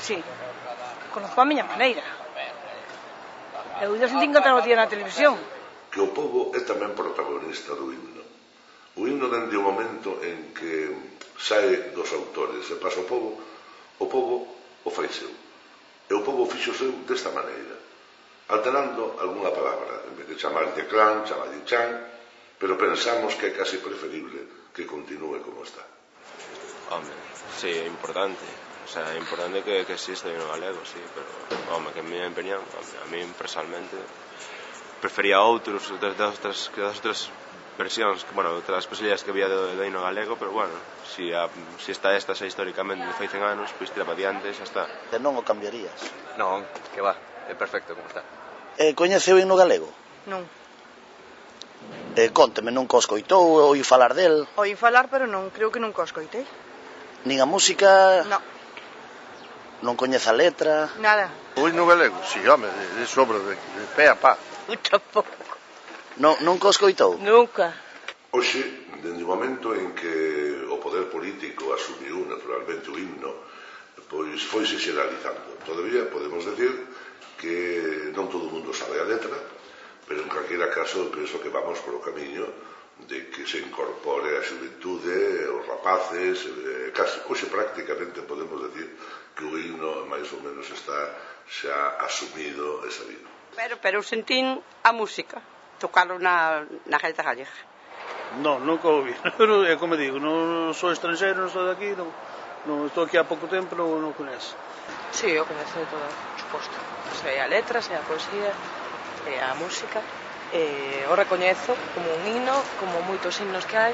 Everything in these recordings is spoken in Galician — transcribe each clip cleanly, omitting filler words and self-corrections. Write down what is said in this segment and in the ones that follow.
Sí, conozco a miña maneira. Eu ido sentín contra o día na televisión. Que o pobo é tamén protagonista do himno. O himno dende o momento en que sae dos autores e pasa o pobo o fai seu. E o pobo fixo seu desta maneira, alterando algunha palabra, en vez de chamarlle clan, chamarlle chan, pero pensamos que é casi preferible que continúe como está. Home, sí, é importante. O sea, é importante que exista o himno galego, sí, pero, home, que en miña opinión, a mí personalmente prefería outros das outras versións, bueno, outras posibilidades que había do himno galego, pero bueno, si está esta xa históricamente de fai 100 anos, pois tira para diante e xa está. Non o cambiarías? Non, que va, é perfecto como está. Coñece o himno galego? Non. Cónteme, non co escoitou, oí falar del? Oí falar, pero non, creo que nunca o escoitei. Nin a música? Non. Non coñece a letra? Nada. O himno galego, si, home, de sobra, de pé a pá. Tampouco. Nunca o escoitou? Nunca. Hoxe, dende o momento en que o poder político asumiu naturalmente o himno, pois foise xeralizando. Todavía podemos decir que non todo o mundo sabe a letra, pero en calquera caso penso que vamos por o camiño de que se incorpore a xuventude, os rapaces, casi, hoxe prácticamente podemos decir que o himno máis ou menos está xa asumido e sabido. Pero sentín a música, tocalo na gaita gallega. Non, nunca ouvi, pero é como digo, non sou estranxeiro, non sou daqui, non estou aquí há pouco tempo, non coñezo. Sí, eu coñezo de todo, por suposto. Sei a letra, sei a poesía, sei a música, o recoñezo como un himno, como moitos himnos que hai,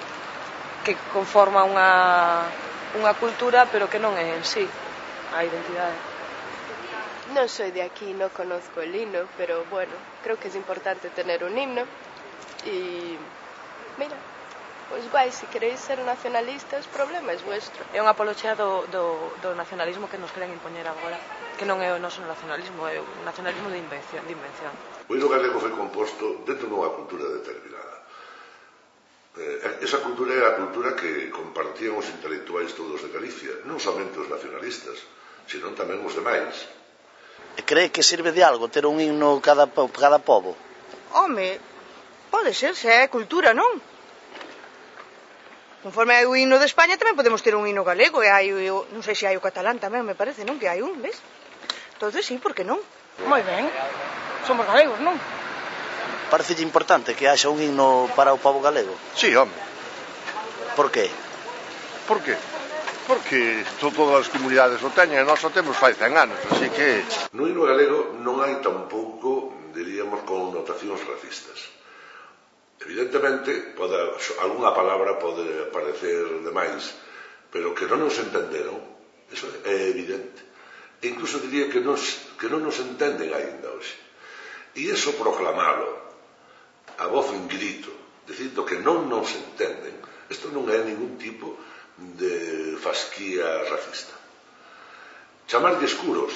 que conforma unha cultura, pero que non é en sí a identidade. No soy de aquí, no conozco el himno, pero bueno, creo que es importante tener un himno. Y mira, pues guay, si queréis ser nacionalistas, problema es vuestro. É unha apoloxea do nacionalismo que nos queren impoñer agora, que non é o noso nacionalismo, é o nacionalismo de invención. O himno galego foi composto dentro dunha cultura determinada. Esa cultura era a cultura que compartían os intelectuais todos de Galicia, non somente os nacionalistas, senón tamén os demais. E cree que sirve de algo ter un himno cada pobo? Home, pode ser, se é cultura, non? Conforme hai o himno de España tamén podemos ter un himno galego, e hai, non sei se hai o catalán tamén, me parece, non? Que hai un, ves? Entonces sí, por que non? Moi ben, somos galegos, non? Parecelle importante que haxa un himno para o pobo galego? Sí, home. Por qué? Por qué? Porque todas as comunidades o teñen e nós o temos fai 100 anos, así que... No himno galego non hai tampouco, diríamos, connotacións racistas. Evidentemente, algunha palabra pode parecer demais, pero que non nos entenderon, eso é evidente. E incluso diría que non nos entenden aínda hoxe. E iso proclamalo a voz en grito, dicindo que non nos entenden, isto non é ningún tipo de fasquía racista. Chamarlle escuros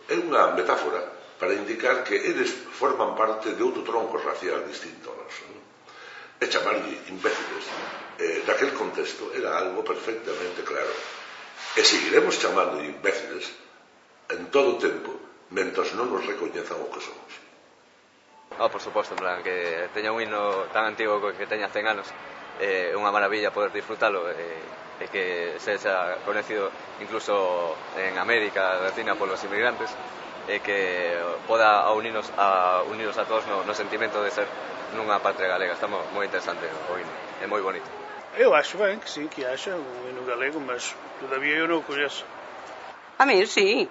é unha metáfora para indicar que eles forman parte de outro tronco racial distinto ao noso. E chamarlle imbéciles, naquel contexto, era algo perfectamente claro. E seguiremos chamando imbéciles en todo o tempo, mentres non nos recoñezan o que somos. Por suposto, en plan, que teña un himno tan antigo que teña 100 anos, é unha maravilla poder disfrutalo e que sexa conhecido incluso en América Latina polos inmigrantes e que poda unirnos a todos no sentimento de ser nunha patria galega. Está moi interesante o himno, é moi bonito. Eu acho ben que sí, que haxa un himno galego, mas todavía eu non o coñezo. A mí, sí,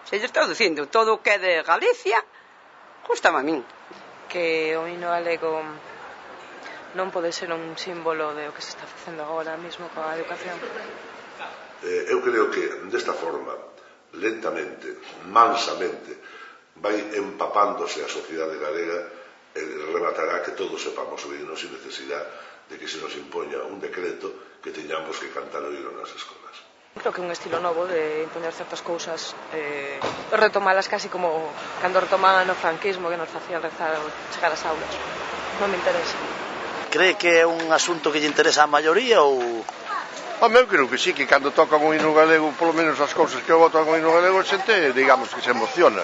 se lle estou dicindo, todo o que é de Galicia, gustame a min. Que o himno galego non pode ser un símbolo de o que se está facendo agora mesmo coa educación. Eu creo que desta forma, lentamente, mansamente, vai empapándose a sociedade galega e rematará que todos sepamos o himno sin necesidade de que se nos impoña un decreto que teñamos que cantar o himno nas escolas. Creo que é un estilo novo de impoñer certas cousas, retomalas casi como cando retomaban o franquismo que nos facían rezar ou chegar ás aulas. Non me interesa. Cree que é un asunto que lle interesa á maioría ou Home, eu creo que sí, que cando tocan un hino galego, polo menos as cousas que eu tocan un hino galego, a xente, digamos, que se emociona.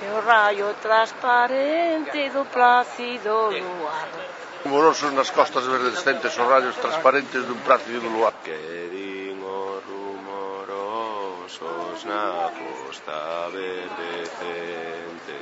E o raio transparente do plácido luar. Rumorosos nas costas verdescentes, os rayos transparentes dun plácido luar. Que din os rumorosos na costa verdecente,